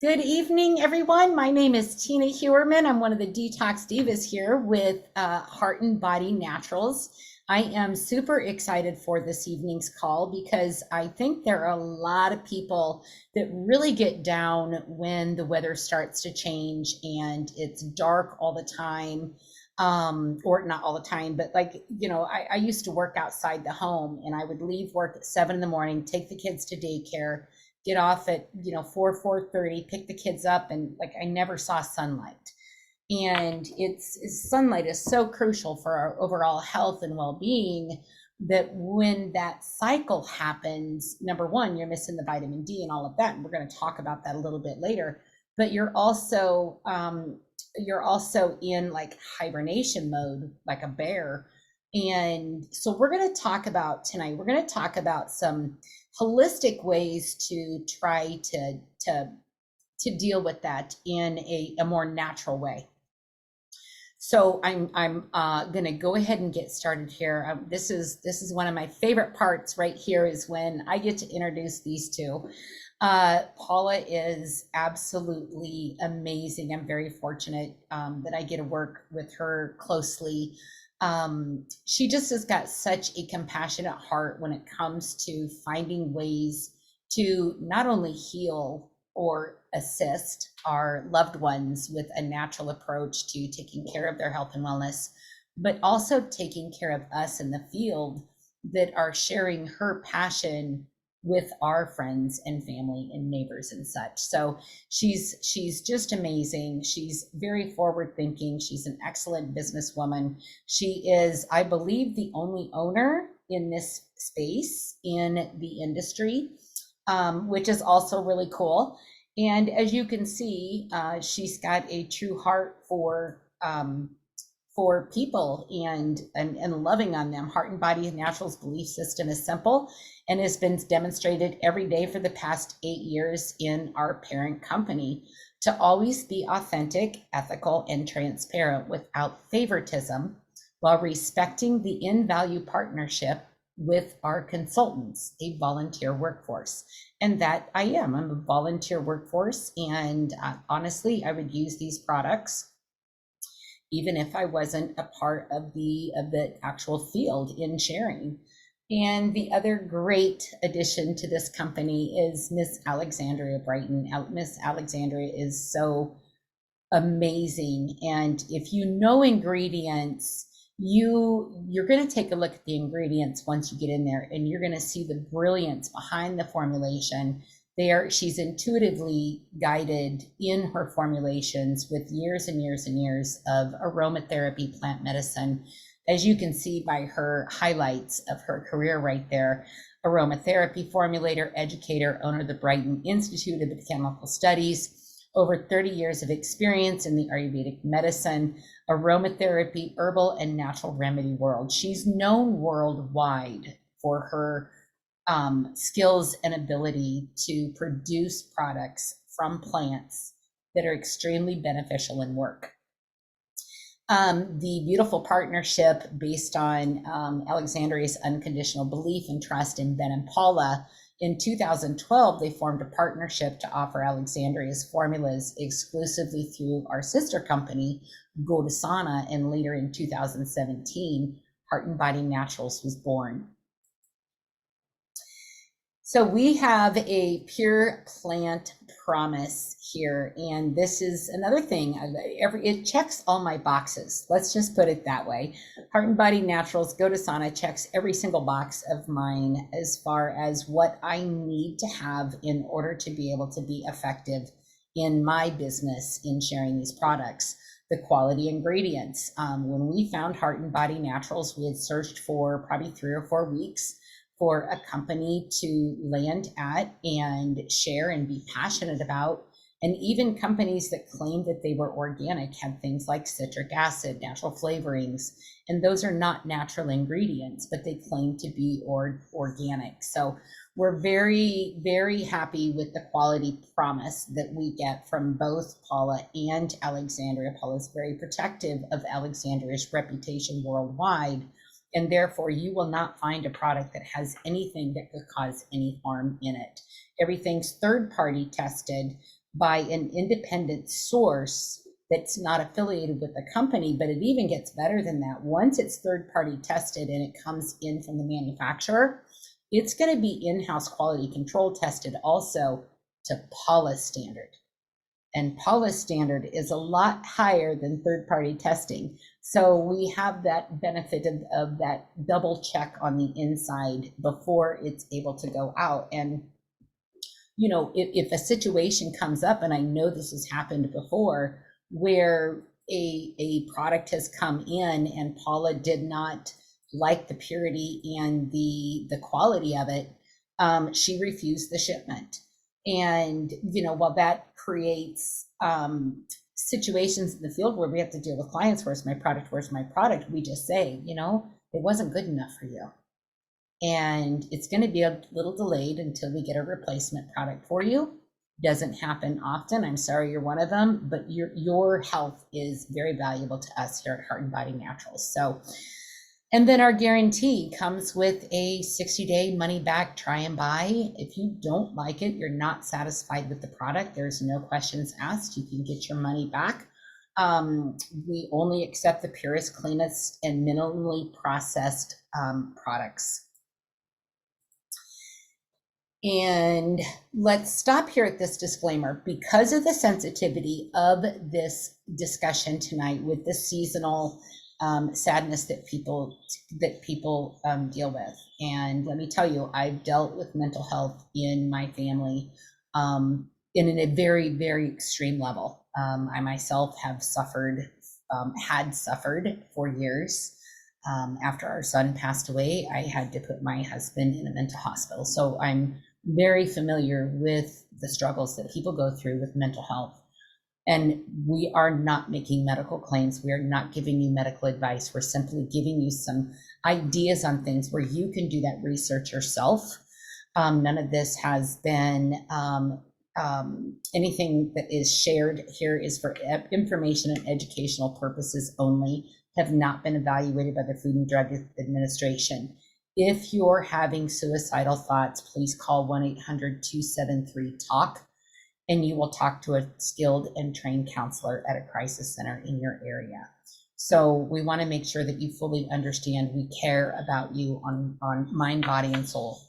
Good evening, everyone. My name is Tina Hewerman. I'm one of the Detox Divas here with Heart and Body Naturals. I am super excited for this evening's call because I think there are a lot of people that really get down when the weather starts to change and it's dark all the time. Or not all the time, but I used to work outside the home and I would leave work at 7 in the morning, take the kids to daycare, get off at 4:30, pick the kids up, and like I never saw sunlight. And sunlight is so crucial for our overall health and well-being that when that cycle happens, number one, you're missing the vitamin D and all of that, and we're going to talk about that a little bit later. But you're also in like hibernation mode, like a bear. And so we're going to talk about tonight, we're going to talk about some holistic ways to try to deal with that in a more natural way. So I'm going to go ahead and get started here. This is one of my favorite parts right here, is when I get to introduce these two. Paula is absolutely amazing. I'm very fortunate that I get to work with her closely. She just has got such a compassionate heart when it comes to finding ways to not only heal or assist our loved ones with a natural approach to taking care of their health and wellness, but also taking care of us in the field that are sharing her passion with our friends and family and neighbors and such. So she's just amazing. She's very forward thinking. She's an excellent businesswoman. She is, I believe, the only owner in this space in the industry, which is also really cool. And as you can see, she's got a true heart for people and loving on them. Heart and Body Naturals belief system is simple and has been demonstrated every day for the past 8 years in our parent company to always be authentic, ethical, and transparent without favoritism, while respecting the in-value partnership with our consultants, a volunteer workforce. And that I'm a volunteer workforce, and honestly, I would use these products even if I wasn't a part of the actual field in sharing. And the other great addition to this company is Miss Alexandria Brighton. Miss Alexandria is so amazing. And if you know ingredients, you're going to take a look at the ingredients once you get in there, and you're going to see the brilliance behind the formulation. She's intuitively guided in her formulations with years and years and years of aromatherapy, plant medicine. As you can see by her highlights of her career right there: aromatherapy formulator, educator, owner of the Brighton Institute of Botanical Studies, over 30 years of experience in the Ayurvedic medicine, aromatherapy, herbal, and natural remedy world. She's known worldwide for her skills and ability to produce products from plants that are extremely beneficial in work. The beautiful partnership based on Alexandria's unconditional belief and trust in Ben and Paula. In 2012, they formed a partnership to offer Alexandria's formulas exclusively through our sister company, Godasana, and later in 2017, Heart and Body Naturals was born. So we have a pure plant promise here, and this is another thing. It checks all my boxes. Let's just put it that way. Heart and Body Naturals, Godasana checks every single box of mine as far as what I need to have in order to be able to be effective in my business in sharing these products. The quality ingredients. When we found Heart and Body Naturals, we had searched for probably 3 or 4 weeks for a company to land at and share and be passionate about. And even companies that claimed that they were organic had things like citric acid, natural flavorings, and those are not natural ingredients, but they claim to be organic. So we're very, very happy with the quality promise that we get from both Paula and Alexandria. Paula's very protective of Alexandria's reputation worldwide, and therefore you will not find a product that has anything that could cause any harm in it. Everything's third-party tested by an independent source that's not affiliated with the company, but it even gets better than that. Once it's third-party tested and it comes in from the manufacturer, it's going to be in-house quality control tested also to Paula standard. And Paula standard is a lot higher than third-party testing. So we have that benefit of that double check on the inside before it's able to go out. And you know, if a situation comes up, and I know this has happened before, where a product has come in and Paula did not like the purity and the quality of it, she refused the shipment. And you know, while that creates situations in the field where we have to deal with clients, where's my product, where's my product, we just say, you know, it wasn't good enough for you, and it's going to be a little delayed until we get a replacement product for you. Doesn't happen often. I'm sorry you're one of them, but your health is very valuable to us here at Heart and Body Naturals. So, and then our guarantee comes with a 60-day money back try and buy. If you don't like it, you're not satisfied with the product, there's no questions asked. You can get your money back. We only accept the purest, cleanest, and minimally processed products. And let's stop here at this disclaimer. Because of the sensitivity of this discussion tonight with the seasonal sadness that people deal with. And let me tell you, I've dealt with mental health in my family in a very, very extreme level. I myself have had suffered for years. After our son passed away, I had to put my husband in a mental hospital. So I'm very familiar with the struggles that people go through with mental health. And we are not making medical claims. We are not giving you medical advice. We're simply giving you some ideas on things where you can do that research yourself. None of this has been anything that is shared here is for information and educational purposes only, have not been evaluated by the Food and Drug Administration. If you're having suicidal thoughts, please call 1-800-273-TALK, and you will talk to a skilled and trained counselor at a crisis center in your area. So we want to make sure that you fully understand we care about you on mind, body, and soul.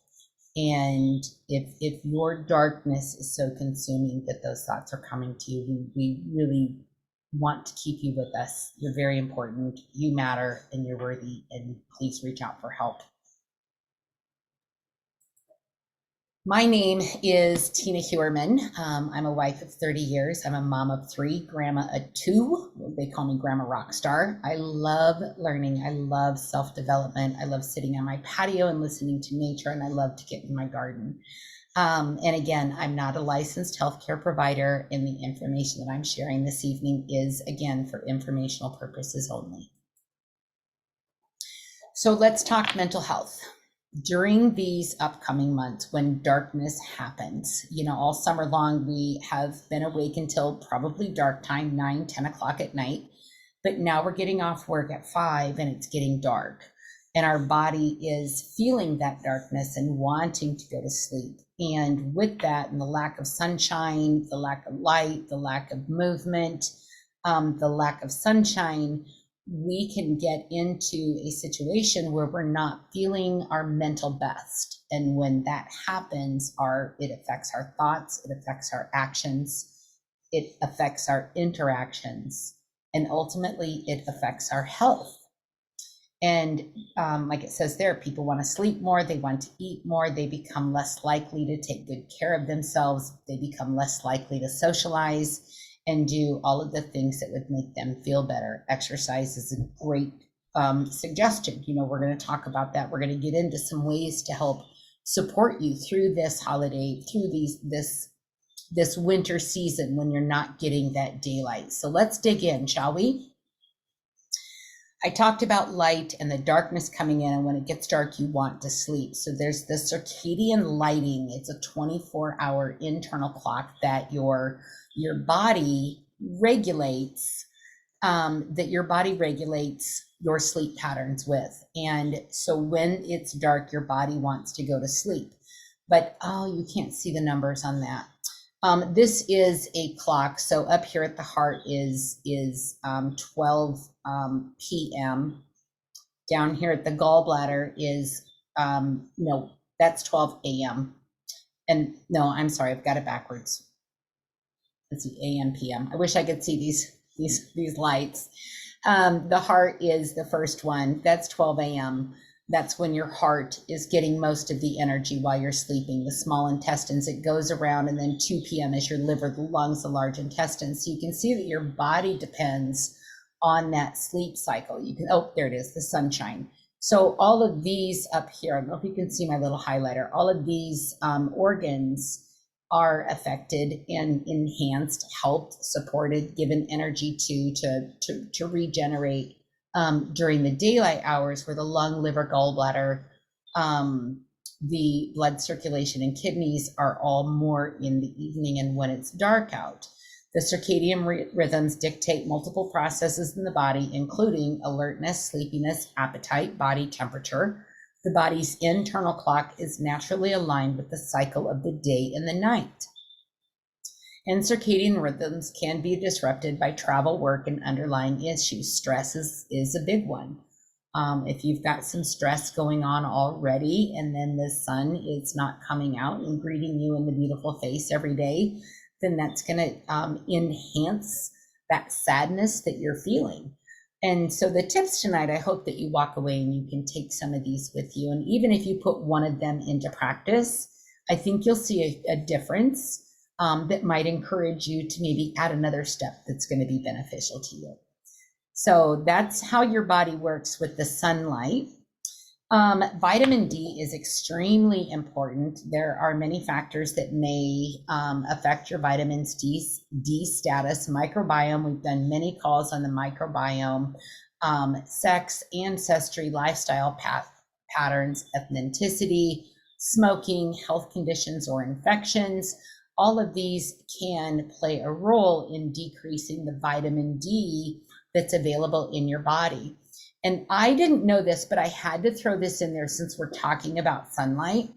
And if your darkness is so consuming that those thoughts are coming to you, we really want to keep you with us. You're very important, you matter, and you're worthy, and please reach out for help. My name is Tina Hewerman. I'm a wife of 30 years. I'm a mom of 3, grandma of 2. They call me Grandma Rockstar. I love learning. I love self-development. I love sitting on my patio and listening to nature, and I love to get in my garden. And again, I'm not a licensed healthcare provider, and the information that I'm sharing this evening is, again, for informational purposes only. So let's talk mental health. During these upcoming months, when darkness happens, you know, all summer long, we have been awake until probably dark time, 9, 10 o'clock at night. But now we're getting off work at 5 and it's getting dark. And our body is feeling that darkness and wanting to go to sleep. And with that, and the lack of sunshine, the lack of light, the lack of movement, the lack of sunshine, we can get into a situation where we're not feeling our mental best. And when that happens, it affects our thoughts, it affects our actions, it affects our interactions, and ultimately it affects our health. And like it says there, people want to sleep more, they want to eat more, they become less likely to take good care of themselves, they become less likely to socialize and do all of the things that would make them feel better. Exercise is a great suggestion. You know, we're going to talk about that. We're going to get into some ways to help support you through this holiday, through this winter season when you're not getting that daylight. So let's dig in, shall we? I talked about light and the darkness coming in, and when it gets dark, you want to sleep. So there's the circadian lighting. It's a 24-hour internal clock that your body regulates, your sleep patterns with. And so when it's dark, your body wants to go to sleep. But, oh, you can't see the numbers on that. This is a clock. So up here at the heart is 12 p.m. Down here at the gallbladder is, no, that's 12 a.m. And no, I'm sorry, I've got it backwards. Let's see, a.m. p.m. I wish I could see these lights. The heart is the first one. That's 12 a.m. That's when your heart is getting most of the energy while you're sleeping. The small intestines, it goes around, and then 2 p.m. is your liver, the lungs, the large intestines. So you can see that your body depends on that sleep cycle. You can, oh, there it is, the sunshine. So all of these up here, I don't know if you can see my little highlighter, all of these organs are affected and enhanced, helped, supported, given energy to regenerate during the daylight hours, where the lung, liver, gallbladder, the blood circulation and kidneys are all more in the evening and when it's dark out. The circadian rhythms dictate multiple processes in the body, including alertness, sleepiness, appetite, body temperature. The body's internal clock is naturally aligned with the cycle of the day and the night. And circadian rhythms can be disrupted by travel, work, and underlying issues. Stress is a big one. If you've got some stress going on already, and then the sun is not coming out and greeting you in the beautiful face every day, then that's going to enhance that sadness that you're feeling. And so the tips tonight, I hope that you walk away and you can take some of these with you. And even if you put one of them into practice, I think you'll see a difference that might encourage you to maybe add another step that's going to be beneficial to you. So that's how your body works with the sunlight. Vitamin D is extremely important. There are many factors that may affect your vitamin D status. Microbiome, we've done many calls on the microbiome, sex, ancestry, lifestyle patterns, ethnicity, smoking, health conditions or infections. All of these can play a role in decreasing the vitamin D that's available in your body. And I didn't know this, but I had to throw this in there since we're talking about sunlight.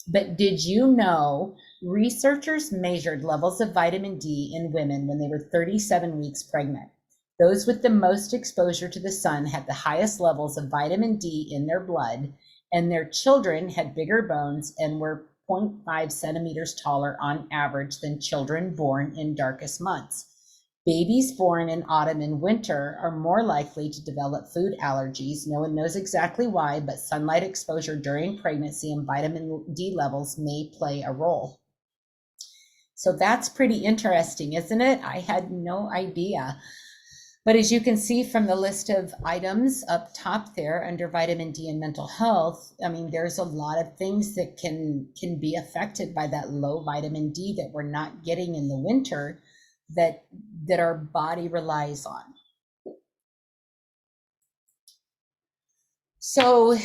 But did you know researchers measured levels of vitamin D in women when they were 37 weeks pregnant? Those with the most exposure to the sun had the highest levels of vitamin D in their blood, and their children had bigger bones and were 0.5 centimeters taller on average than children born in darkest months. Babies born in autumn and winter are more likely to develop food allergies. No one knows exactly why, but sunlight exposure during pregnancy and vitamin D levels may play a role. So that's pretty interesting, isn't it? I had no idea. But as you can see from the list of items up top there under vitamin D and mental health, I mean, there's a lot of things that can be affected by that low vitamin D that we're not getting in the winter that our body relies on. So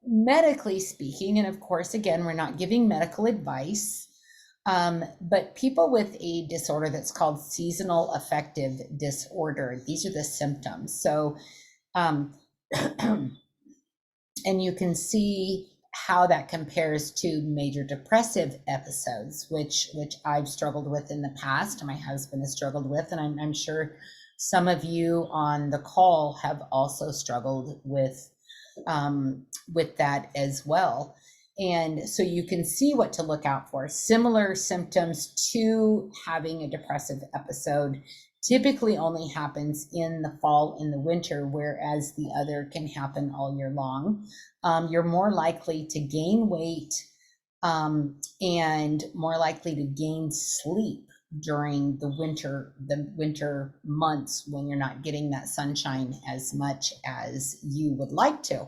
medically speaking, and of course, again, we're not giving medical advice, but people with a disorder that's called seasonal affective disorder, these are the symptoms. So, and you can see how that compares to major depressive episodes, which I've struggled with in the past, my husband has struggled with, and I'm sure some of you on the call have also struggled with that as well. And so you can see what to look out for. Similar symptoms to having a depressive episode typically only happens in the fall and the winter, whereas the other can happen all year long. You're more likely to gain weight and more likely to gain sleep during the winter months when you're not getting that sunshine as much as you would like to.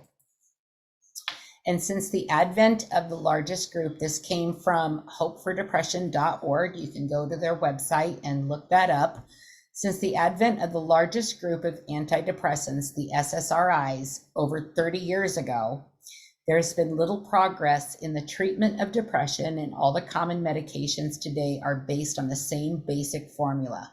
And since the advent of the largest group, this came from hopefordepression.org. You can go to their website and look that up. Since the advent of the largest group of antidepressants, the SSRIs, over 30 years ago, there's been little progress in the treatment of depression, and all the common medications today are based on the same basic formula.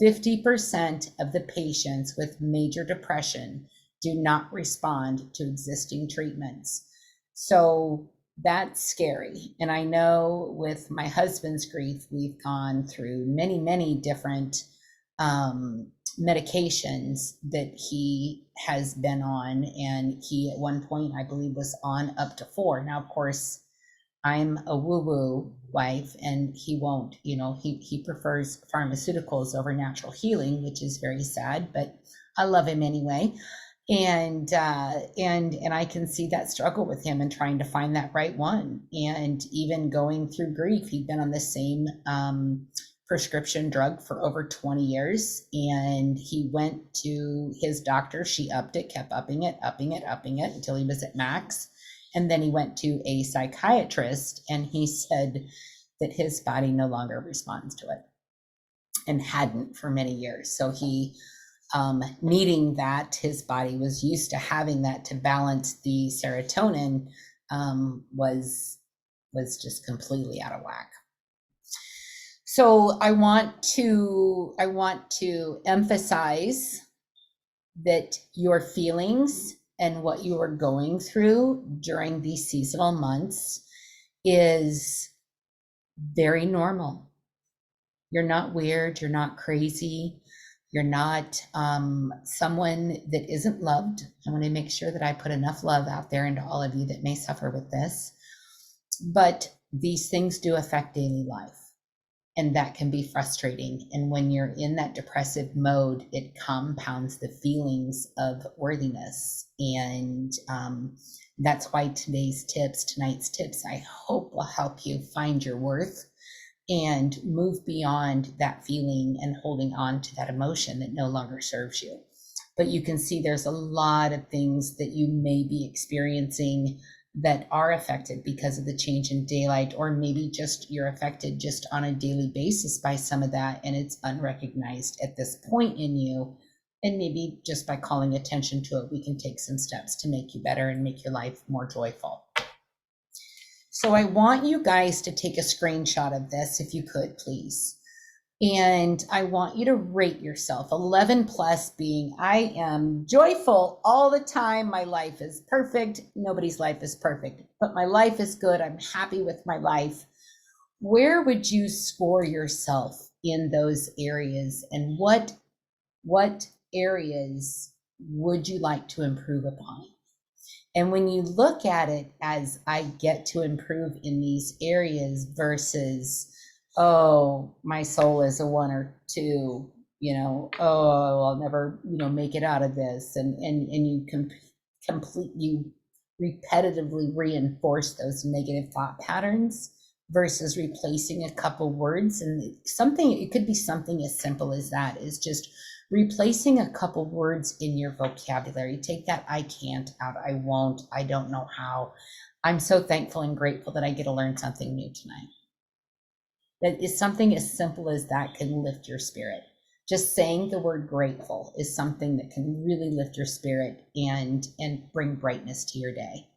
50% of the patients with major depression do not respond to existing treatments. So that's scary. And I know with my husband's grief, we've gone through many, many different medications that he has been on. And he, at one point, I believe, was on up to 4. Now, of course, I'm a woo-woo wife, and he won't, he prefers pharmaceuticals over natural healing, which is very sad, but I love him anyway. And I can see that struggle with him and trying to find that right one. And even going through grief, he'd been on the same prescription drug for over 20 years. And he went to his doctor. She upped it, kept upping it until he was at max. And then he went to a psychiatrist, and he said that his body no longer responds to it, and hadn't for many years. So he, needing that, his body was used to having that to balance the serotonin, was just completely out of whack. So I want to emphasize that your feelings and what you are going through during these seasonal months is very normal. You're not weird, you're not crazy, you're not someone that isn't loved. I want to make sure that I put enough love out there into all of you that may suffer with this. But these things do affect daily life, and that can be frustrating. And when you're in that depressive mode, it compounds the feelings of worthiness. And that's why tonight's tips, I hope will help you find your worth and move beyond that feeling and holding on to that emotion that no longer serves you. But you can see there's a lot of things that you may be experiencing that are affected because of the change in daylight, or maybe just you're affected just on a daily basis by some of that, and it's unrecognized at this point in you. And maybe just by calling attention to it, we can take some steps to make you better and make your life more joyful. So I want you guys to take a screenshot of this, if you could, please. And I want you to rate yourself. 11 plus being, I am joyful all the time. My life is perfect. Nobody's life is perfect, but my life is good. I'm happy with my life. Where would you score yourself in those areas? And what areas would you like to improve upon? And when you look at it as, I get to improve in these areas versus, oh, my soul is a 1 or 2, oh, I'll never, make it out of this. And you you repetitively reinforce those negative thought patterns versus replacing a couple words. And it could be something as simple as that, is just replacing a couple words in your vocabulary. Take that I can't out, I won't, I don't know how. I'm so thankful and grateful that I get to learn something new tonight. That is something as simple as that can lift your spirit. Just saying the word grateful is something that can really lift your spirit and bring brightness to your day.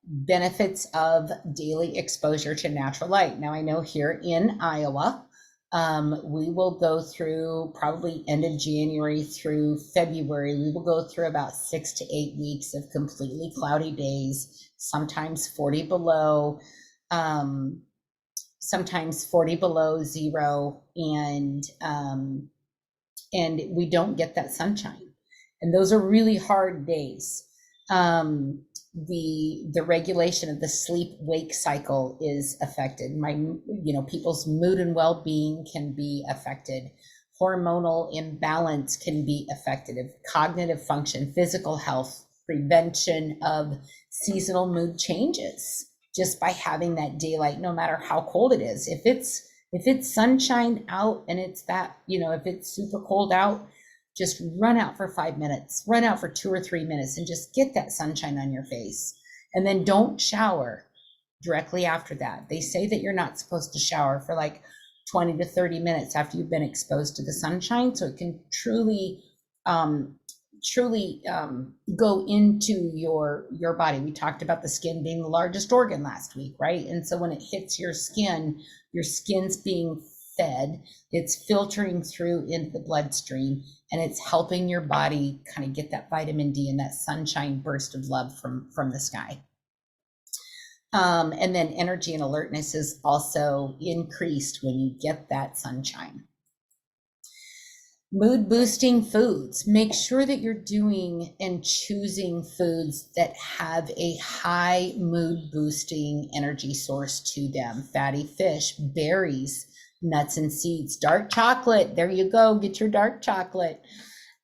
Benefits of daily exposure to natural light. Now I know here in Iowa, we will go through probably end of January through February. We will go through about 6 to 8 weeks of completely cloudy days, sometimes 40 below, sometimes 40 below zero, and we don't get that sunshine. And those are really hard days. The regulation of the sleep-wake cycle is affected. People's mood and well-being can be affected. Hormonal imbalance can be affected. Cognitive function, physical health, prevention of seasonal mood changes just by having that daylight, no matter how cold it is. If it's sunshine out and it's that, if it's super cold out, just run out for 5 minutes, run out for 2 or 3 minutes, and just get that sunshine on your face. And then don't shower directly after that. They say that you're not supposed to shower for like 20 to 30 minutes after you've been exposed to the sunshine, so it can truly go into your body. We talked about the skin being the largest organ last week, right? And so when it hits your skin's being fed, it's filtering through into the bloodstream, and it's helping your body kind of get that vitamin D and that sunshine burst of love from the sky. And then energy and alertness is also increased when you get that sunshine. Mood boosting foods. Make sure that you're doing and choosing foods that have a high mood boosting energy source to them. Fatty fish, berries, nuts and seeds, dark chocolate. There you go. Get your dark chocolate.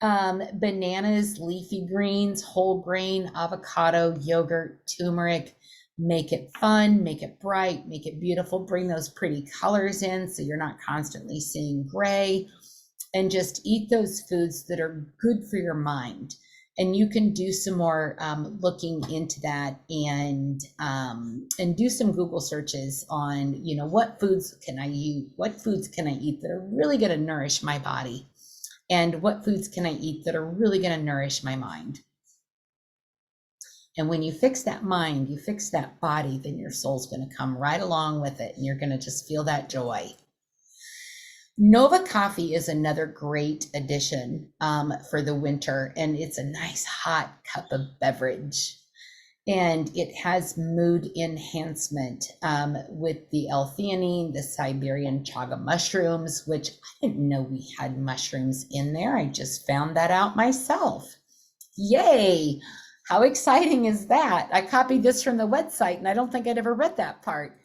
Bananas, leafy greens, whole grain, avocado, yogurt, turmeric. Make it fun, make it bright, make it beautiful. Bring those pretty colors in so you're not constantly seeing gray. And just eat those foods that are good for your mind. And you can do some more looking into that, and do some Google searches on, what foods can I eat that are really going to nourish my body, and what foods can I eat that are really going to nourish my mind. And when you fix that mind, you fix that body, then your soul's going to come right along with it, and you're going to just feel that joy. Nova coffee is another great addition for the winter, and it's a nice hot cup of beverage. And it has mood enhancement with the L-theanine, the Siberian chaga mushrooms, which I didn't know we had mushrooms in there. I just found that out myself. Yay! How exciting is that? I copied this from the website, and I don't think I'd ever read that part.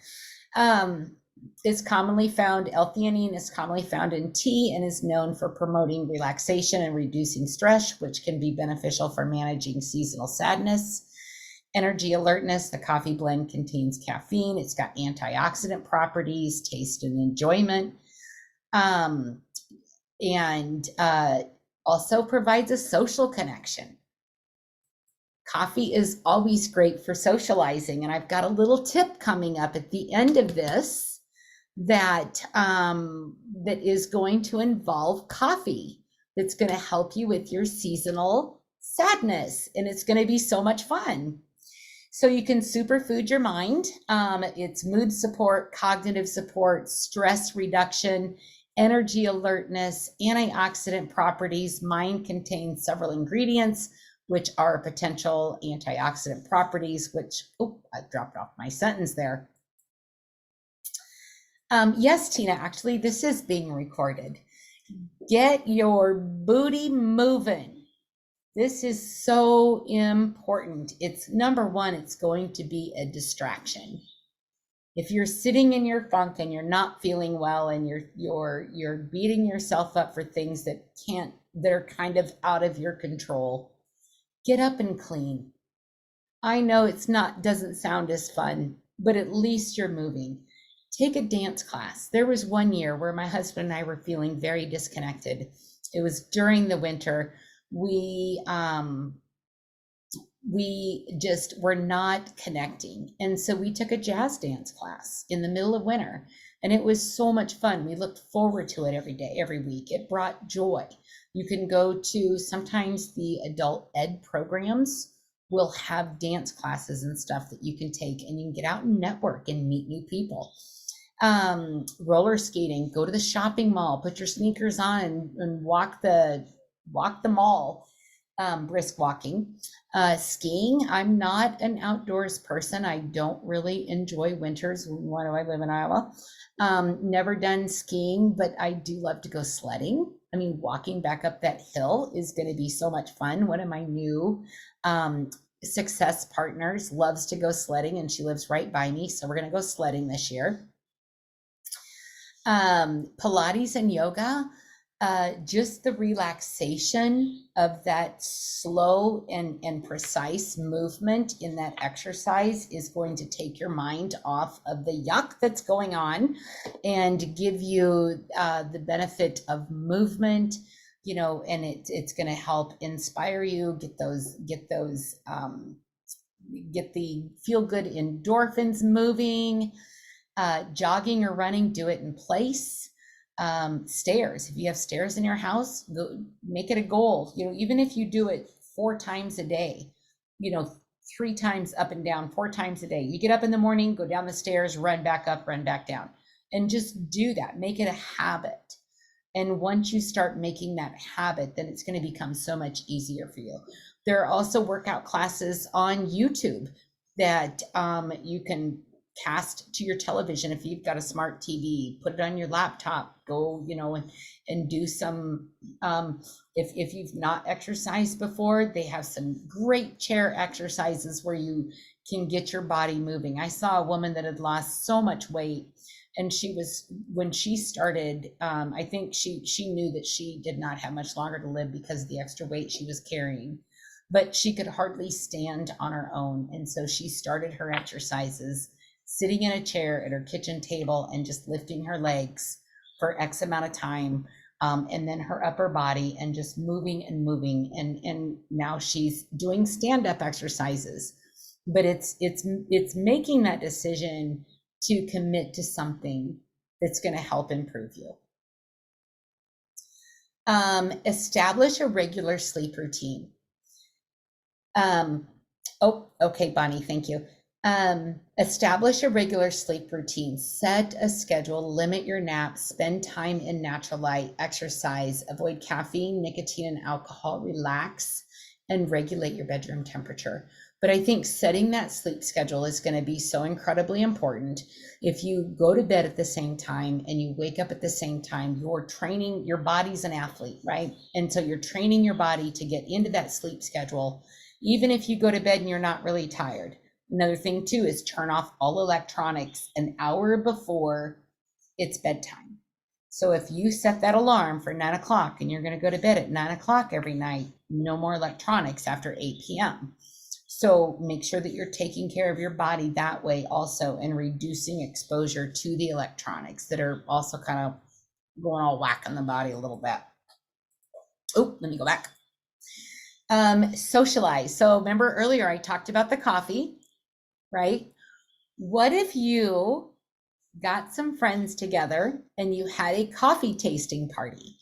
Is commonly found, L-theanine is commonly found in tea and is known for promoting relaxation and reducing stress, which can be beneficial for managing seasonal sadness. Energy alertness, the coffee blend contains caffeine. It's got antioxidant properties, taste and enjoyment, and also provides a social connection. Coffee is always great for socializing, and I've got a little tip coming up at the end of this that is going to involve coffee. That's going to help you with your seasonal sadness, and it's going to be so much fun. So you can superfood your mind. It's mood support, cognitive support, stress reduction, energy alertness, antioxidant properties. Mine contains several ingredients, which are potential antioxidant properties, which, I dropped off my sentence there. Yes, Tina, actually, this is being recorded. Get your booty moving. This is so important. It's number one, it's going to be a distraction. If you're sitting in your funk and you're not feeling well, and you're beating yourself up for things that are kind of out of your control, get up and clean. I know doesn't sound as fun, but at least you're moving. Take a dance class. There was one year where my husband and I were feeling very disconnected. It was during the winter. We just were not connecting. And so we took a jazz dance class in the middle of winter, and it was so much fun. We looked forward to it every day, every week. It brought joy. You can go to, sometimes the adult ed programs will have dance classes and stuff that you can take, and you can get out and network and meet new people. Roller skating, go to the shopping mall, put your sneakers on and walk the mall, brisk walking. Skiing, I'm not an outdoors person. I don't really enjoy winters. Why do I live in Iowa? Never done skiing, but I do love to go sledding. I mean, walking back up that hill is going to be so much fun. One of my new success partners loves to go sledding, and she lives right by me. So we're going to go sledding this year. Pilates and yoga, just the relaxation of that slow and precise movement in that exercise is going to take your mind off of the yuck that's going on and give you the benefit of movement, and it's going to help inspire you, get the feel good endorphins moving. Jogging or running, do it in place. Stairs, if you have stairs in your house, make it a goal. Even if you do it 4 times a day, 3 times up and down, 4 times a day. You get up in the morning, go down the stairs, run back up, run back down. and just do that. Make it a habit. And once you start making that habit, then it's going to become so much easier for you. There are also workout classes on YouTube that you can cast to your television. If you've got a smart TV, put it on your laptop, go, and do some, if you've not exercised before, they have some great chair exercises where you can get your body moving. I saw a woman that had lost so much weight, and when she started, I think she knew that she did not have much longer to live because of the extra weight she was carrying, but she could hardly stand on her own. And so she started her exercises sitting in a chair at her kitchen table and just lifting her legs for X amount of time. And then her upper body, and just moving and moving. And now she's doing stand-up exercises, but it's making that decision to commit to something that's going to help improve you. Establish a regular sleep routine. Okay, Bonnie, thank you. Establish a regular sleep routine. Set a schedule, limit your naps, spend time in natural light, exercise, avoid caffeine, nicotine, and alcohol, relax, and regulate your bedroom temperature. But I think setting that sleep schedule is going to be so incredibly important. If you go to bed at the same time and you wake up at the same time, you're training, your body's an athlete, right? And so you're training your body to get into that sleep schedule, even if you go to bed and you're not really tired. Another thing too is turn off all electronics an hour before it's bedtime. So if you set that alarm for 9 o'clock and you're going to go to bed at 9 o'clock every night, no more electronics after 8 p.m. So make sure that you're taking care of your body that way also, and reducing exposure to the electronics that are also kind of going all whack on the body a little bit. Oh, let me go back. Socialize. So remember earlier I talked about the coffee, right? What if you got some friends together and you had a coffee tasting party,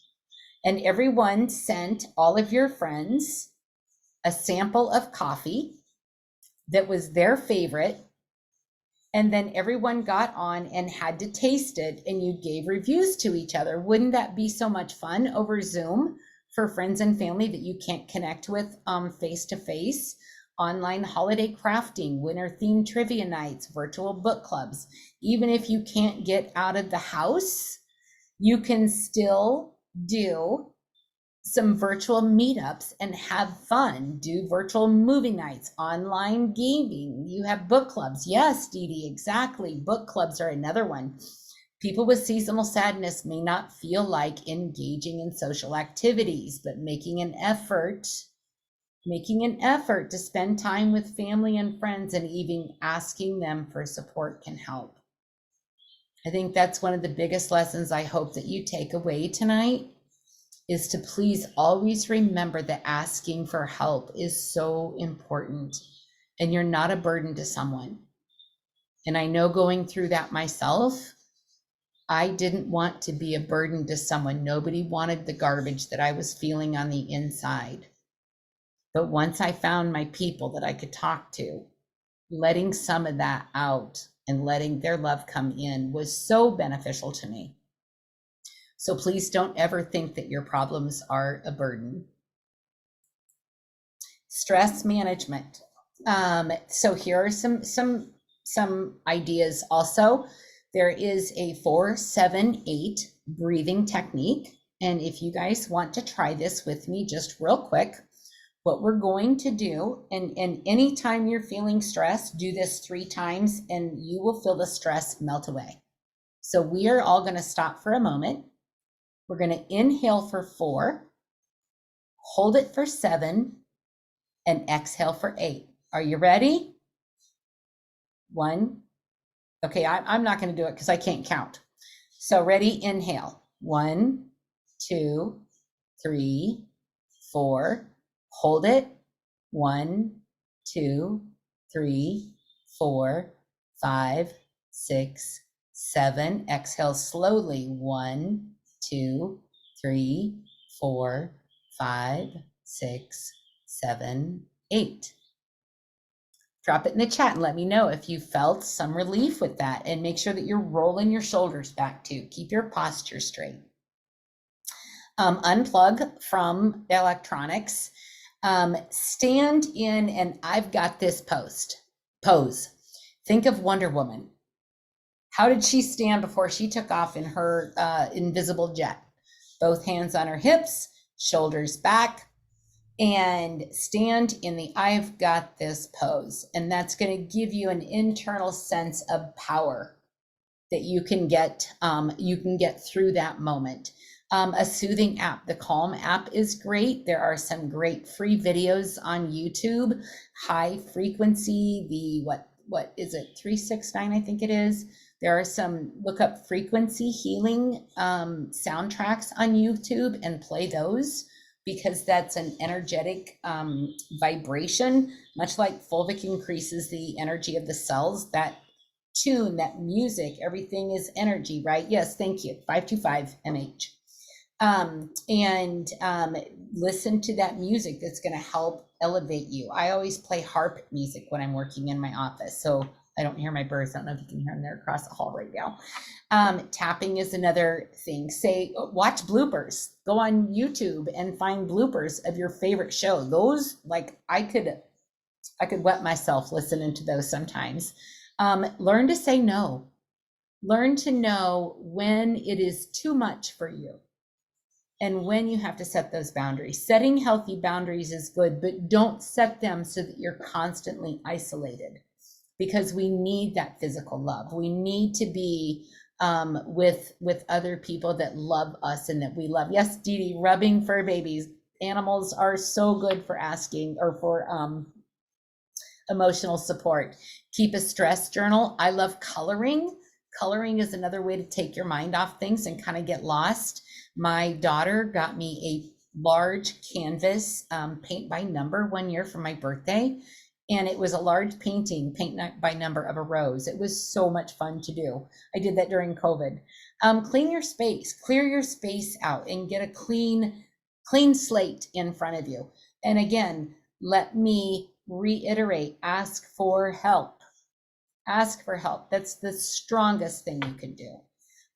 and everyone sent all of your friends a sample of coffee that was their favorite, and then everyone got on and had to taste it, and you gave reviews to each other? Wouldn't that be so much fun over Zoom for friends and family that you can't connect with face to face? Online holiday crafting, winter themed trivia nights, virtual book clubs. Even if you can't get out of the house, you can still do some virtual meetups and have fun. Do virtual movie nights, online gaming. You have book clubs. Yes, Dee Dee, exactly. Book clubs are another one. People with seasonal sadness may not feel like engaging in social activities, but making an effort to spend time with family and friends, and even asking them for support, can help. I think that's one of the biggest lessons I hope that you take away tonight, is to please always remember that asking for help is so important, and you're not a burden to someone. And I know, going through that myself, I didn't want to be a burden to someone. Nobody wanted the garbage that I was feeling on the inside. But once I found my people that I could talk to, letting some of that out and letting their love come in was so beneficial to me. So please don't ever think that your problems are a burden. Stress management. So here are some ideas also. There is a 4-7-8 breathing technique. And if you guys want to try this with me just real quick, what we're going to do, and anytime you're feeling stressed, do this 3 times and you will feel the stress melt away. So we are all going to stop for a moment. We're going to inhale for 4, hold it for 7, and exhale for 8. Are you ready? 1. Okay, I'm not going to do it because I can't count. So ready? Inhale. 1, 2, 3, 4. Hold it. 1, 2, 3, 4, 5, 6, 7. Exhale slowly. 1, 2, 3, 4, 5, 6, 7, 8. Drop it in the chat and let me know if you felt some relief with that, and make sure that you're rolling your shoulders back too. Keep your posture straight. Unplug from electronics. Stand in, and I've got this pose. Think of Wonder Woman. How did she stand before she took off in her invisible jet? Both hands on her hips, shoulders back, and stand in the I've got this pose. And that's going to give you an internal sense of power that you can get through that moment. A soothing app, the Calm app, is great. There are some great free videos on YouTube. High frequency, the what is it, 369, I think it is. There are some, look up frequency healing soundtracks on YouTube and play those, because that's an energetic vibration. Much like Fulvic increases the energy of the cells, that tune, that music, everything is energy, right? Yes, thank you, 525 MH. Listen to that music that's going to help elevate you. I always play harp music when I'm working in my office, so I don't hear my birds. I don't know if you can hear them, they're across the hall right now. Tapping is another thing. Watch bloopers. Go on YouTube and find bloopers of your favorite show. Those, like, I could wet myself listening to those sometimes. Learn to say no. Learn to know when it is too much for you and when you have to set those boundaries. Setting healthy boundaries is good, but don't set them so that you're constantly isolated, because we need that physical love. We need to be with other people that love us and that we love. Yes, Dee Dee, rubbing fur babies. Animals are so good for asking, or for emotional support. Keep a stress journal. I love coloring. Coloring is another way to take your mind off things and kind of get lost. My daughter got me a large canvas, paint by number, one year for my birthday. And it was a large painting, paint by number, of a rose. It was so much fun to do. I did that during COVID. Clean your space, clear your space out, and get a clean slate in front of you. And again, let me reiterate, ask for help. Ask for help. That's the strongest thing you can do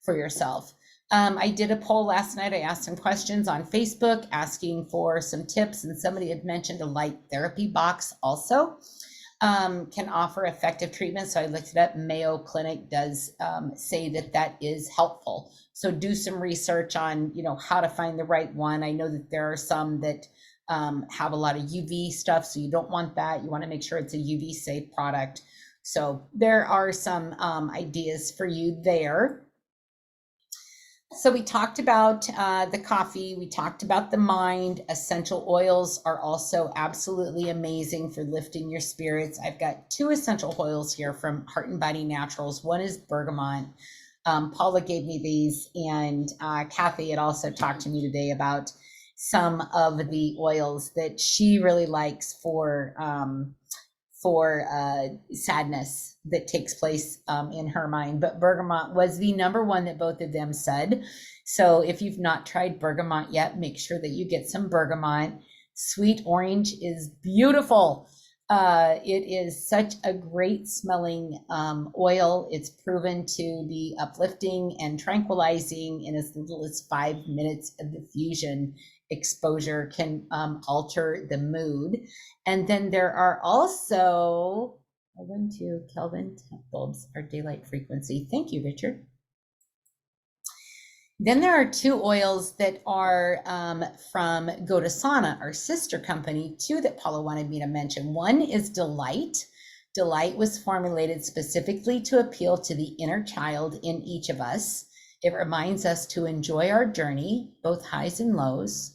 for yourself. I did a poll last night. I asked some questions on Facebook asking for some tips, and somebody had mentioned a light therapy box also can offer effective treatment. So I looked it up. Mayo Clinic does say that is helpful. So do some research on, how to find the right one. I know that there are some that have a lot of UV stuff, so you don't want that. You want to make sure it's a UV safe product. So there are some ideas for you there. So we talked about the coffee, we talked about the mind. Essential oils are also absolutely amazing for lifting your spirits. I've got 2 essential oils here from Heart and Body Naturals. One is bergamot. Paula gave me these, and Kathy had also talked to me today about some of the oils that she really likes for sadness that takes place in her mind. But bergamot was the number one that both of them said. So if you've not tried bergamot yet, make sure that you get some bergamot. Sweet orange is beautiful. It is such a great smelling oil. It's proven to be uplifting and tranquilizing in as little as 5 minutes of diffusion. Exposure can alter the mood. And then there are also Kelvin bulbs are daylight frequency. Thank you, Richard. Then there are 2 oils that are from Godasana, our sister company, 2 that Paula wanted me to mention. One is Delight. Delight was formulated specifically to appeal to the inner child in each of us. It reminds us to enjoy our journey, both highs and lows,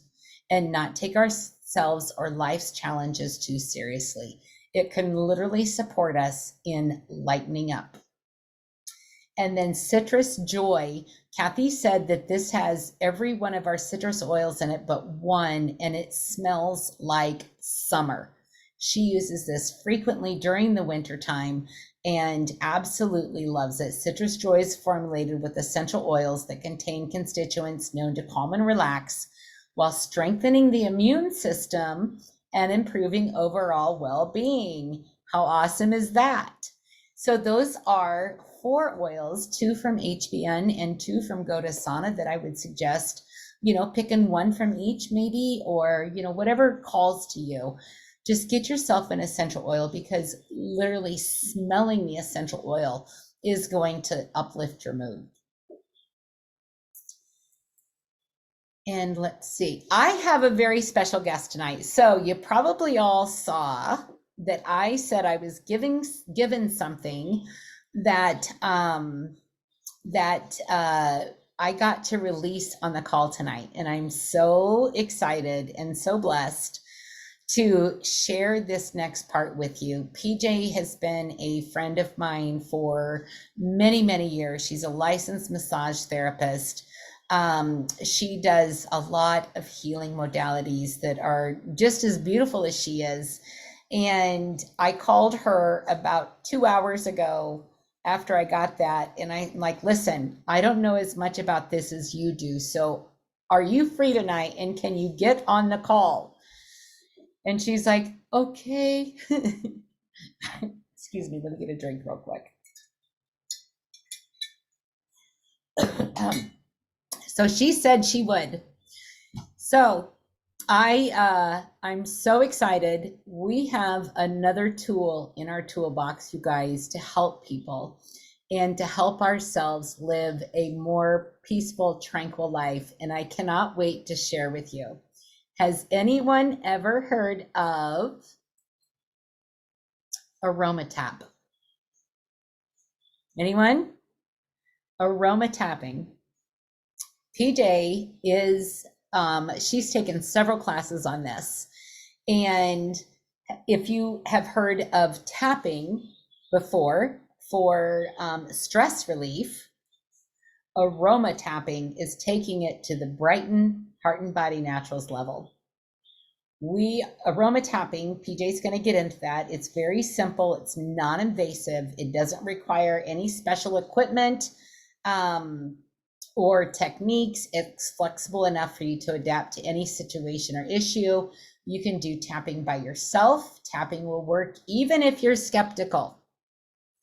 and not take ourselves or life's challenges too seriously. It can literally support us in lightening up. And then Citrus Joy. Kathy said that this has every one of our citrus oils in it but one, and it smells like summer. She uses this frequently during the winter time and absolutely loves it. Citrus Joy is formulated with essential oils that contain constituents known to calm and relax while strengthening the immune system and improving overall well-being. How awesome is that? So those are 4 oils, 2 from HBN and 2 from Godasana that I would suggest, picking one from each maybe, or, whatever calls to you. Just get yourself an essential oil, because literally smelling the essential oil is going to uplift your mood. And let's see, I have a very special guest tonight. So you probably all saw that I said I was given something that I got to release on the call tonight, and I'm so excited and so blessed to share this next part with you. PJ has been a friend of mine for many, many years. She's a licensed massage therapist. She does a lot of healing modalities that are just as beautiful as she is. And I called her about 2 hours ago after I got that. And I'm like, listen, I don't know as much about this as you do. So are you free tonight? And can you get on the call? And she's like, okay. Excuse me, let me get a drink real quick. So she said she would. So I'm so excited. We have another tool in our toolbox, you guys, to help people and to help ourselves live a more peaceful, tranquil life. And I cannot wait to share with you. Has anyone ever heard of aromatap? Anyone? Aromataping. PJ is, she's taken several classes on this. And if you have heard of tapping before for stress relief, aromataping is taking it to the Brighten Heart and Body Naturals level. Aromataping, PJ's going to get into that. It's very simple. It's non-invasive. It doesn't require any special equipment or techniques. It's flexible enough for you to adapt to any situation or issue. You can do tapping by yourself. Tapping will work even if you're skeptical.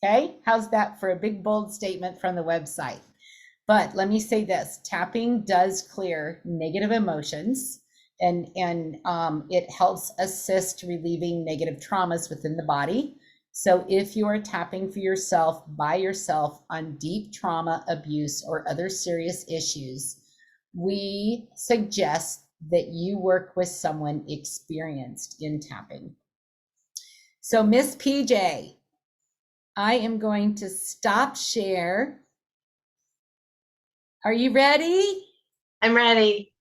Okay, how's that for a big bold statement from the website? But let me say this, tapping does clear negative emotions, and it helps assist relieving negative traumas within the body. So if you are tapping for yourself, by yourself, on deep trauma, abuse, or other serious issues, we suggest that you work with someone experienced in tapping. So Miss PJ, I am going to stop share. Are you ready? I'm ready.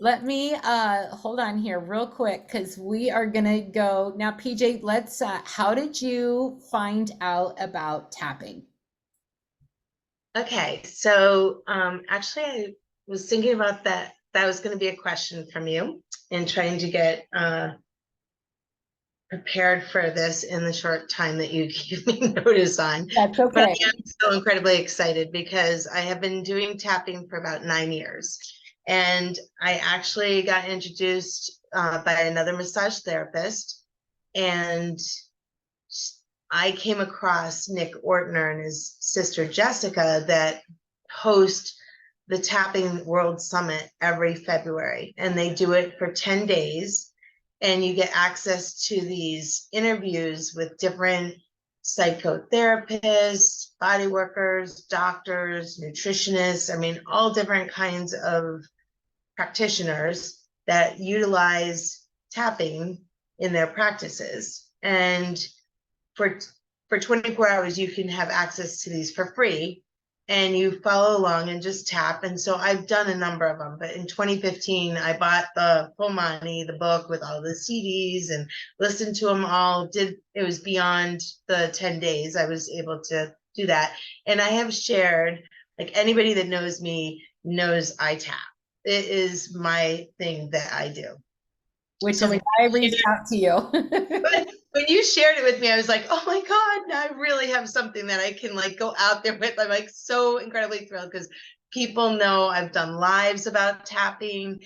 Let me hold on here real quick, because we are gonna go now. PJ, let's how did you find out about tapping? Okay, so actually I was thinking about that. That was going to be a question from you, and trying to get prepared for this in the short time that you gave me notice on. That's But okay. I am so incredibly excited because I have been doing tapping for about 9 years. And I actually got introduced by another massage therapist, and I came across Nick Ortner and his sister Jessica that host the Tapping World Summit every February, and they do it for 10 days. And you get access to these interviews with different psychotherapists, body workers, doctors, nutritionists, I mean, all different kinds of practitioners that utilize tapping in their practices. And for 24 hours, you can have access to these for free, and you follow along and just tap. And so I've done a number of them, but in 2015, I bought the Full Monty, the book with all the CDs, and listened to them all. It was beyond the 10 days I was able to do that. And I have shared, like, anybody that knows me knows I tap. It is my thing that I do. Which So is why I reached out to you. when you shared it with me, I was like, oh my God, now I really have something that I can like go out there with. I'm like so incredibly thrilled because people know I've done lives about tapping.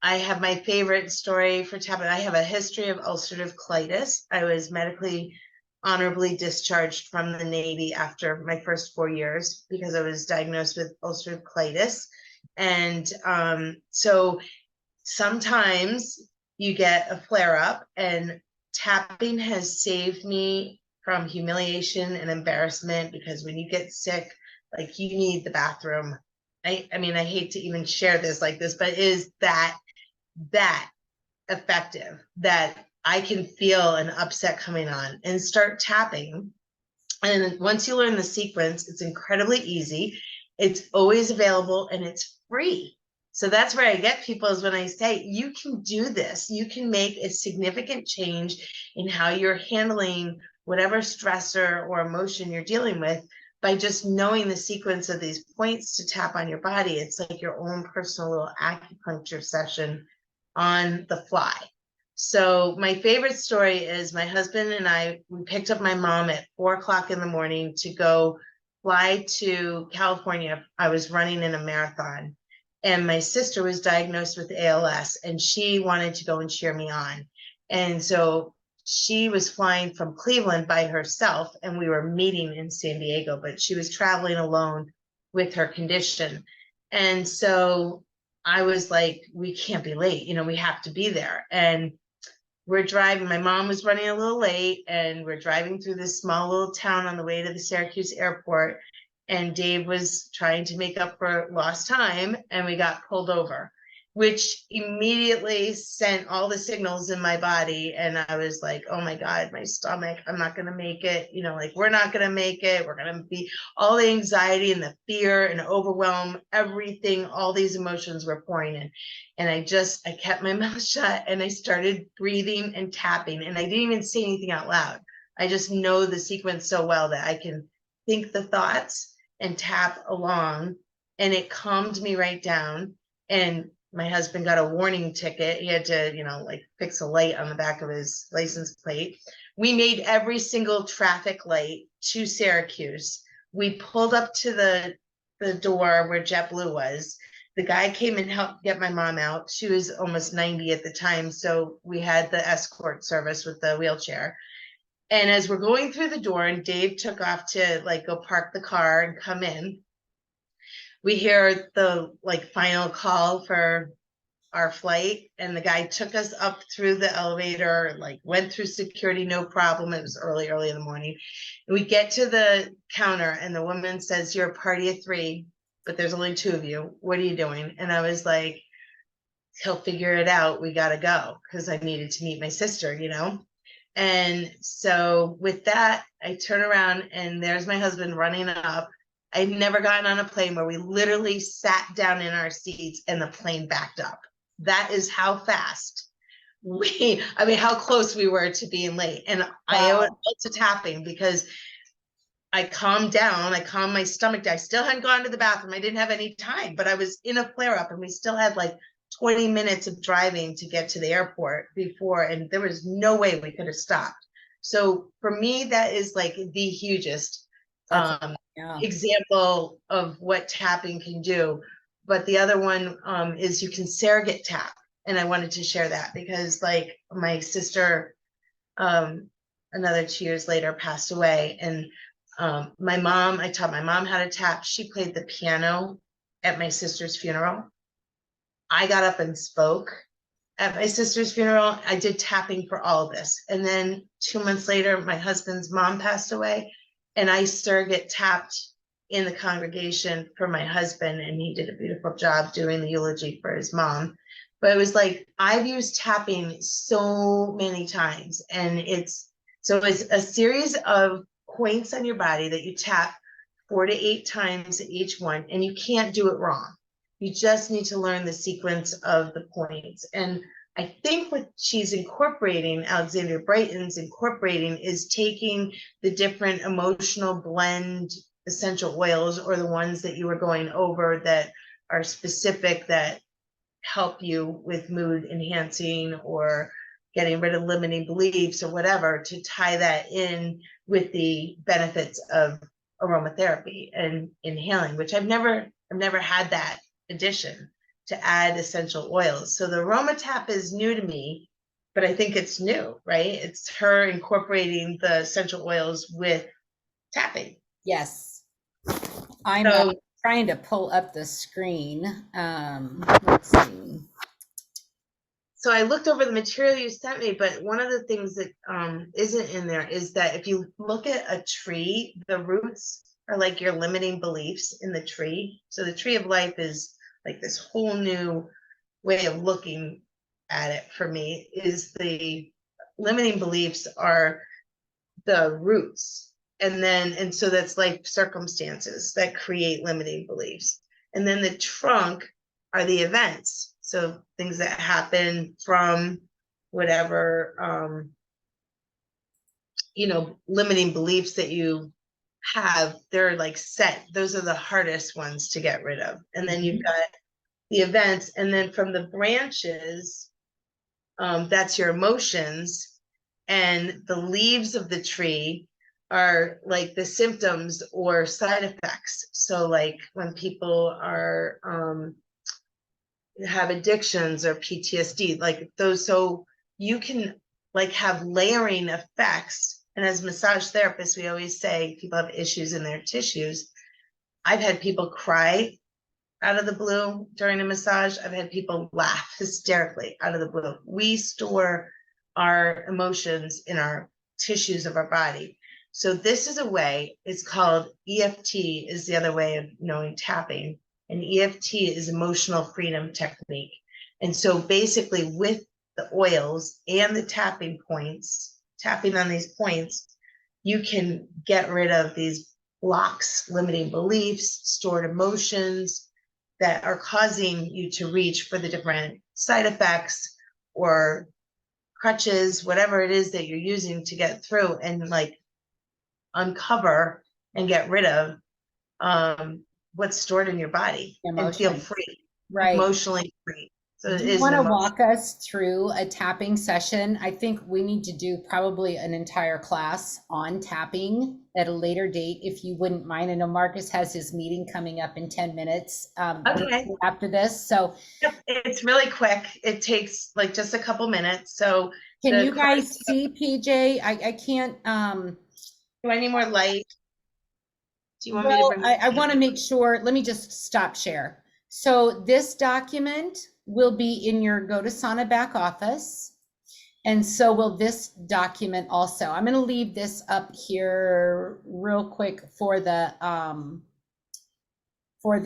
I have my favorite story for tapping. I have a history of ulcerative colitis. I was medically honorably discharged from the Navy after my first 4 years because I was diagnosed with ulcerative colitis. And so sometimes you get a flare up, and tapping has saved me from humiliation and embarrassment, because when you get sick, like, you need the bathroom. I mean, I hate to even share this like this, but it is that effective that I can feel an upset coming on and start tapping. And once you learn the sequence, it's incredibly easy. It's always available and it's free. So that's where I get people, is when I say, you can do this. You can make a significant change in how you're handling whatever stressor or emotion you're dealing with by just knowing the sequence of these points to tap on your body. It's like your own personal little acupuncture session on the fly. So my favorite story is my husband and I, we picked up my mom at 4 o'clock in the morning to go fly to California. I was running in a marathon, and my sister was diagnosed with ALS, and she wanted to go and cheer me on. And so she was flying from Cleveland by herself, and we were meeting in San Diego, but she was traveling alone with her condition. And so I was like, we can't be late, we have to be there. And we're driving, my mom was running a little late, and we're driving through this small little town on the way to the Syracuse airport. And Dave was trying to make up for lost time, and we got pulled over, which immediately sent all the signals in my body. And I was like, oh my God, my stomach, I'm not going to make it. Like, we're not going to make it. We're going to be, all the anxiety and the fear and overwhelm, everything, all these emotions were pouring in. And I kept my mouth shut, and I started breathing and tapping, and I didn't even say anything out loud. I just know the sequence so well that I can think the thoughts and tap along, and it calmed me right down. And my husband got a warning ticket. He had to, like, fix a light on the back of his license plate. We made every single traffic light to Syracuse. We pulled up to the door where JetBlue was. The guy came and helped get my mom out. She was almost 90 at the time, so we had the escort service with the wheelchair. And as we're going through the door, and Dave took off to, like, go park the car and come in, we hear the, like, final call for our flight. And the guy took us up through the elevator, like, went through security, no problem. It was early in the morning. And we get to the counter, and the woman says, you're a party of 3, but there's only 2 of you. What are you doing? And I was like, he'll figure it out. We got to go, because I needed to meet my sister, And so with that, I turn around, and there's my husband running up. I'd never gotten on a plane where we literally sat down in our seats and the plane backed up. That is how fast how close we were to being late. And wow. I owe it all to tapping, because I calmed down. I calmed my stomach down. I still hadn't gone to the bathroom. I didn't have any time, but I was in a flare up, and we still had like 20 minutes of driving to get to the airport before, and there was no way we could have stopped. So for me, that is like the hugest example of what tapping can do. But the other one is you can surrogate tap. And I wanted to share that because, like, my sister, another 2 years later, passed away. And my mom, I taught my mom how to tap. She played the piano at my sister's funeral. I got up and spoke at my sister's funeral. I did tapping for all of this. And then 2 months later, my husband's mom passed away, and I surrogate tapped in the congregation for my husband, and he did a beautiful job doing the eulogy for his mom. But it was like, I've used tapping so many times, and it's a series of points on your body that you tap 4 to 8 times each one, and you can't do it wrong. You just need to learn the sequence of the points. And I think what she's incorporating, Alexandria Brighton's incorporating, is taking the different emotional blend essential oils, or the ones that you were going over that are specific, that help you with mood enhancing or getting rid of limiting beliefs or whatever, to tie that in with the benefits of aromatherapy and inhaling, which I've never had that addition to add essential oils. So the aroma tap is new to me, but I think it's new, right? It's her incorporating the essential oils with tapping. Yes. I'm So trying to pull up the screen. Let's see. so I looked over the material you sent me, but one of the things that isn't in there is that if you look at a tree, the roots are like your limiting beliefs in the tree. So the tree of life is like this whole new way of looking at it for me. Is the limiting beliefs are the roots, and so that's like circumstances that create limiting beliefs, and then the trunk are the events, so things that happen from whatever limiting beliefs that you have. They're like set, those are the hardest ones to get rid of. And then you've got the events, and then from the branches, that's your emotions, and the leaves of the tree are like the symptoms or side effects. So like when people are have addictions or PTSD, like those, so you can like have layering effects. And as massage therapists, we always say people have issues in their tissues. I've had people cry out of the blue during a massage. I've had people laugh hysterically out of the blue. We store our emotions in our tissues of our body. So this is a way, it's called EFT, is the other way of knowing tapping. And EFT is emotional freedom technique. And so basically with the oils and the tapping points, tapping on these points, you can get rid of these blocks, limiting beliefs, stored emotions that are causing you to reach for the different side effects or crutches, whatever it is that you're using to get through, and like uncover and get rid of what's stored in your body and feel Emotions. free, Right. emotionally free. So it Do you is an want to emotion. walk us through a tapping session? I think we need to do probably an entire class on tapping at a later date, if you wouldn't mind. I know Marcus has his meeting coming up in 10 minutes Okay. after this. So Yep, it's really quick. It takes like just a couple minutes. So can the you card, guys see PJ? I can't, do I need more light? Do you want me to well, bring? I want to make sure, let me just stop share. So this document will be in your Go to Sana back office. And so will this document also. I'm going to leave this up here real quick for the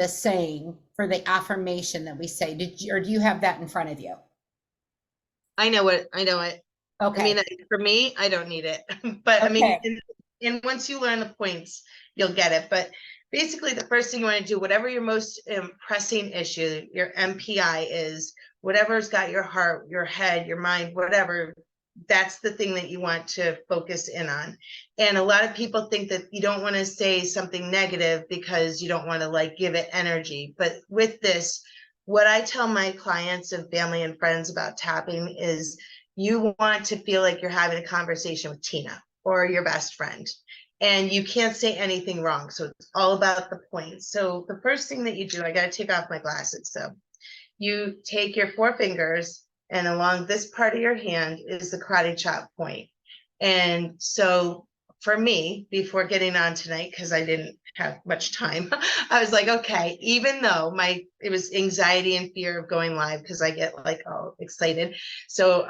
saying, for the affirmation that we say. Did you, or do you have that in front of you? I know it. I know it. I mean, Okay. for me, I don't need it, but I mean, Okay. and once you learn the points, you'll get it. But basically, the first thing you want to do, whatever your most pressing issue, your MPI is, whatever's got your heart, your head, your mind, whatever, that's the thing that you want to focus in on. And a lot of people think that you don't want to say something negative because you don't want to like give it energy. But with this, what I tell my clients and family and friends about tapping is, you want to feel like you're having a conversation with Tina or your best friend, and you can't say anything wrong. So it's all about the points. So the first thing that you do, I got to take off my glasses. So you take your 4 fingers, and along this part of your hand is the karate chop point. And so for me, before getting on tonight, because I didn't have much time, I was like, okay, even though it was anxiety and fear of going live, because I get like all excited. So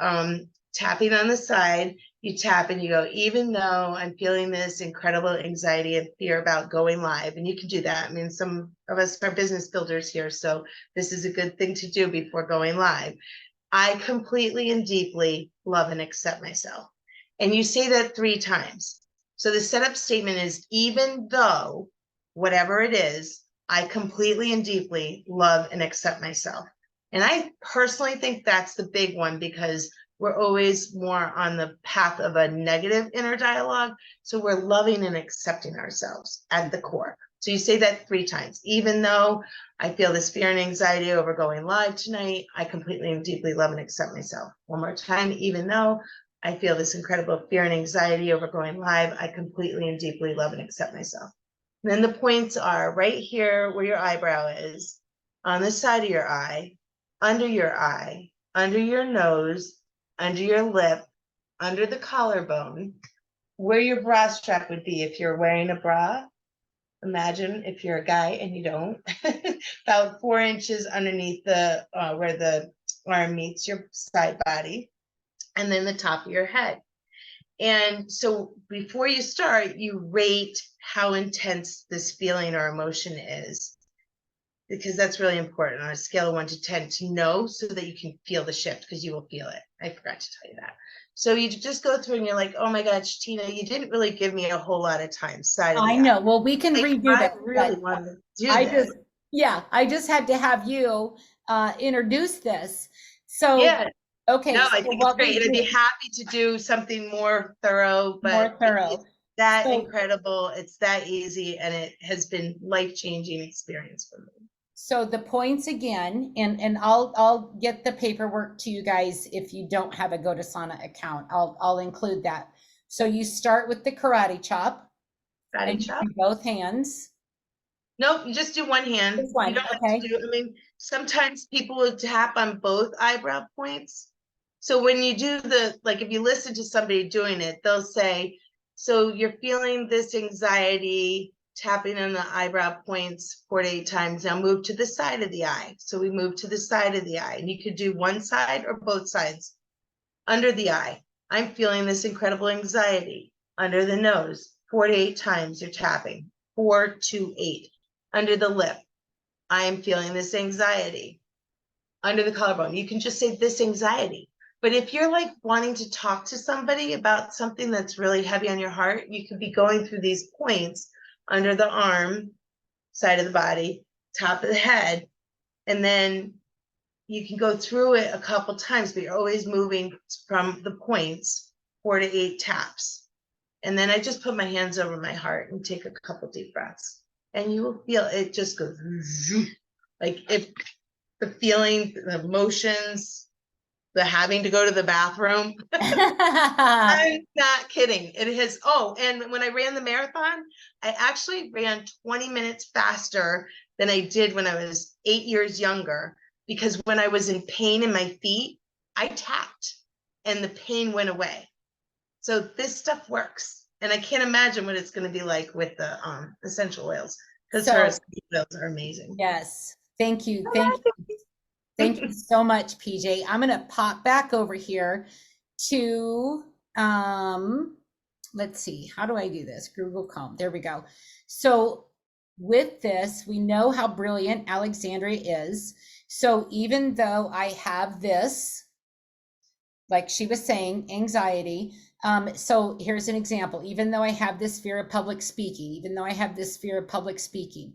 tapping on the side, you tap and you go, even though I'm feeling this incredible anxiety and fear about going live, and you can do that. I mean, some of us are business builders here, so this is a good thing to do before going live. I completely and deeply love and accept myself. And you say that 3 times. So the setup statement is, even though whatever it is, I completely and deeply love and accept myself. And I personally think that's the big one, because we're always more on the path of a negative inner dialogue. So we're loving and accepting ourselves at the core. So you say that 3 times. Even though I feel this fear and anxiety over going live tonight, I completely and deeply love and accept myself. One more time. Even though I feel this incredible fear and anxiety over going live, I completely and deeply love and accept myself. And then the points are right here where your eyebrow is, on the side of your eye, under your eye, under your nose, under your lip, under the collarbone, where your bra strap would be if you're wearing a bra. Imagine if you're a guy and you don't, about 4 inches underneath the where the arm meets your side body, and then the top of your head. And so before you start, you rate how intense this feeling or emotion is, because that's really important on a scale of 1 to 10 to know, so that you can feel the shift, because you will feel it. I forgot to tell you that. So you just go through and you're like, oh my gosh, Tina, you didn't really give me a whole lot of time. Side of I the eye. know. Well, we can Like, redo I that, really but want to do I this. just, yeah, I just had to have you introduce this. So, Yeah. okay, No, so I think it's what great. we And I'd be do, happy to do something more thorough, but more thorough. it's that So, incredible. It's that easy. And it has been life-changing experience for me. so the points again, and I'll get the paperwork to you guys if you don't have a Go to Sauna account. I'll include that. So you start with the karate chop, Body and you chop. do both hands. Nope, you just do one hand. Just You one, don't have to okay. do, I mean, sometimes people will tap on both eyebrow points. So when you do the, like, if you listen to somebody doing it, they'll say, so you're feeling this anxiety, tapping on the eyebrow points 4 to 8 times. Now move to the side of the eye. So we move to the side of the eye, and you could do one side or both sides. Under the eye, I'm feeling this incredible anxiety. Under the nose, 4 to 8 times you're tapping, 4 to 8. Under the lip, I am feeling this anxiety. Under the collarbone, you can just say this anxiety. But if you're like wanting to talk to somebody about something that's really heavy on your heart, you could be going through these points under the arm, side of the body, top of the head, and then you can go through it a couple times, but you're always moving from the points, 4 to 8 taps. And then I just put my hands over my heart and take a couple deep breaths. And you will feel it just goes like, if the feeling, the emotions, the having to go to the bathroom. I'm not kidding. It has, oh, and when I ran the marathon, I actually ran 20 minutes faster than I did when I was 8 years younger, because when I was in pain in my feet, I tapped and the pain went away. So this stuff works. And I can't imagine what it's going to be like with the essential oils, because her So, essential oils are amazing. yes, thank you. Thank you so much, PJ. I'm gonna pop back over here to, let's see, how do I do this? Google Calm, there we go. So with this, we know how brilliant Alexandria is. So even though I have this, like she was saying, anxiety. So here's an example. Even though I have this fear of public speaking, even though I have this fear of public speaking,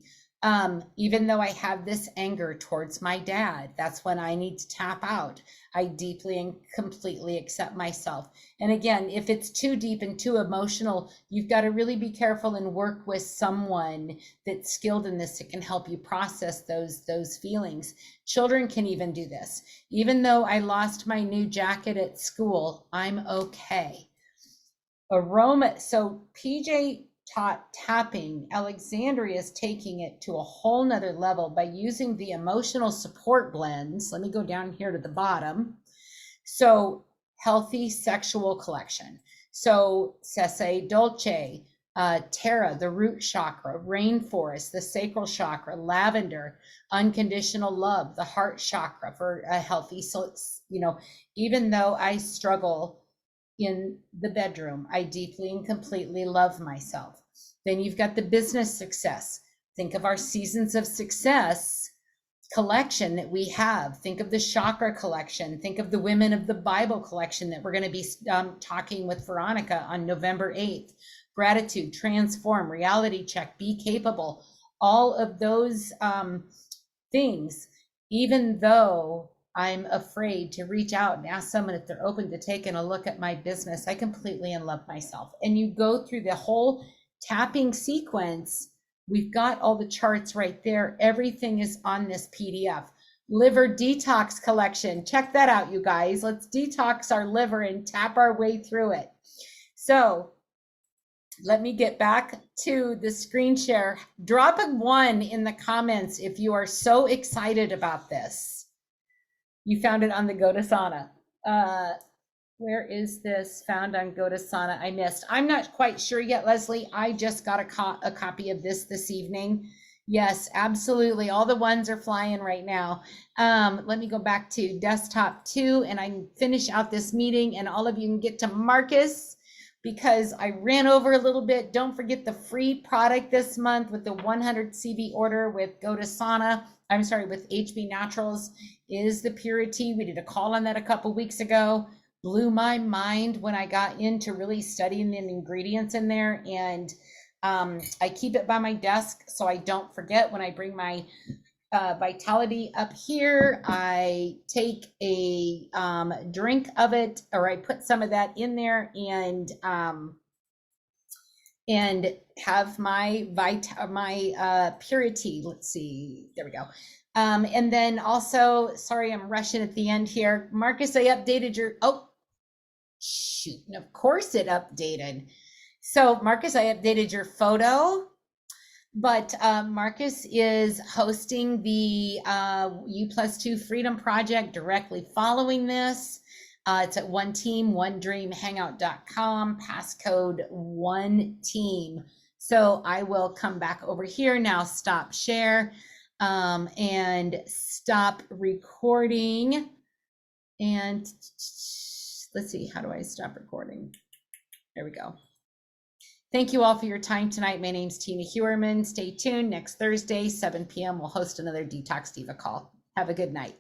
even though I have this anger towards my dad, that's when I need to tap out. I deeply and completely accept myself. And again, if it's too deep and too emotional, you've got to really be careful and work with someone that's skilled in this that can help you process those feelings. Children can even do this. Even though I lost my new jacket at school, I'm okay. Aroma. So PJ taught tapping. Alexandria is taking it to a whole nother level by using the emotional support blends. Let me go down here to the bottom. So healthy sexual collection. So Sese Dolce, Terra, the root chakra, rainforest, the sacral chakra, lavender, unconditional love, the heart chakra for a healthy, so even though I struggle in the bedroom, I deeply and completely love myself. Then you've got the business success. Think of our seasons of success collection that we have. Think of the chakra collection. Think of the Women of the Bible collection that we're going to be talking with Veronica on November 8th. Gratitude, transform, reality check, be capable. All of those things, even though I'm afraid to reach out and ask someone if they're open to taking a look at my business, I completely love myself. And you go through the whole tapping sequence. We've got all the charts right there. Everything is on this PDF. Liver detox collection. Check that out, you guys. Let's detox our liver and tap our way through it. So let me get back to the screen share. Drop a 1 in the comments if you are so excited about this. You found it on the Go to Sauna. Where is this found on Go to Sauna? I missed. I'm not quite sure yet, Leslie. I just got a copy of this evening. Yes, absolutely. All the ones are flying right now. Let me go back to desktop 2 and I finish out this meeting, and all of you can get to Marcus because I ran over a little bit. Don't forget the free product this month with the 100 CV order with Go to Sauna. I'm sorry, with HB Naturals is the Purity. We did a call on that a couple weeks ago. Blew my mind when I got into really studying the ingredients in there, and I keep it by my desk so I don't forget. When I bring my Vitality up here, I take a drink of it, or I put some of that in there, and have my Purity. Let's see, there we go. And then also, sorry, I'm rushing at the end here. Marcus, I updated your, oh, shoot, and of course it updated. So Marcus, I updated your photo, but Marcus is hosting the U+2 Freedom Project directly following this. It's at One Team, One Dream, Hangout.com, passcode One Team. So I will come back over here now, stop share, and stop recording. And let's see, how do I stop recording? There we go. Thank you all for your time tonight. My name's Tina Hewerman. Stay tuned. Next Thursday, 7 p.m., we'll host another Detox Diva call. Have a good night.